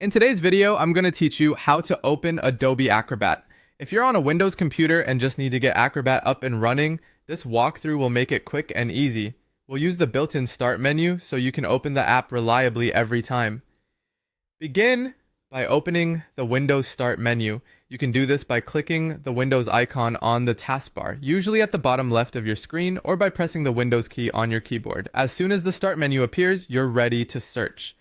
In today's video, I'm going to teach you how to open Adobe Acrobat. If you're on a Windows computer and just need to get Acrobat up and running, this walkthrough will make it quick and easy. We'll use the built-in Start menu so you can open the app reliably every time. Begin by opening the Windows Start menu. You can do this by clicking the Windows icon on the taskbar, usually at the bottom left of your screen, or by pressing the Windows key on your keyboard. As soon as the Start menu appears, you're ready to search.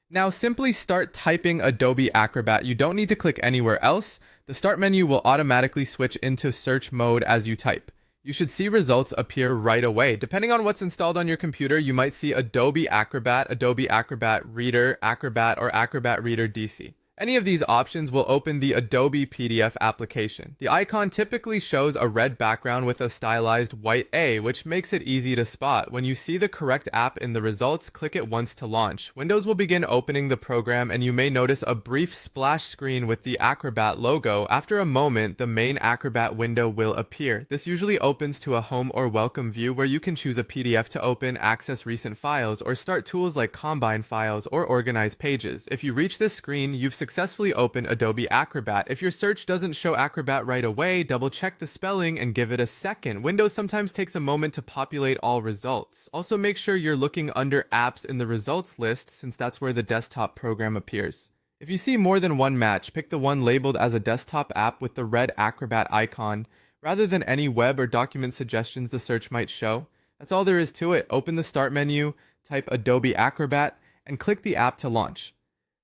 Now simply start typing Adobe Acrobat. You don't need to click anywhere else. The Start menu will automatically switch into search mode as you type. You should see results appear right away. Depending on what's installed on your computer, you might see Adobe Acrobat, Adobe Acrobat Reader, Acrobat, or Acrobat Reader DC. Any of these options will open the Adobe PDF application. The icon typically shows a red background with a stylized white A, which makes it easy to spot. When you see the correct app in the results, click it once to launch. Windows will begin opening the program, and you may notice a brief splash screen with the Acrobat logo. After a moment, the main Acrobat window will appear. This usually opens to a home or welcome view where you can choose a PDF to open, access recent files, or start tools like combine files or organize pages. If you reach this screen, you've successfully opened Adobe Acrobat. If your search doesn't show Acrobat right away, double check the spelling and give it a second. Windows sometimes takes a moment to populate all results. Also make sure you're looking under apps in the results list, since that's where the desktop program appears. If you see more than one match, pick the one labeled as a desktop app with the red Acrobat icon, rather than any web or document suggestions the search might show. That's all there is to it. Open the Start menu, type Adobe Acrobat, and click the app to launch.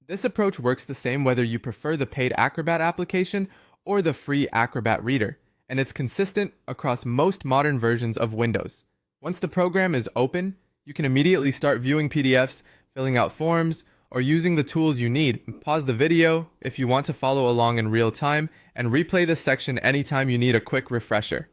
This approach works the same whether you prefer the paid Acrobat application or the free Acrobat Reader, and it's consistent across most modern versions of Windows. Once the program is open, you can immediately start viewing PDFs, filling out forms, or using the tools you need. Pause the video if you want to follow along in real time, and replay this section anytime you need a quick refresher.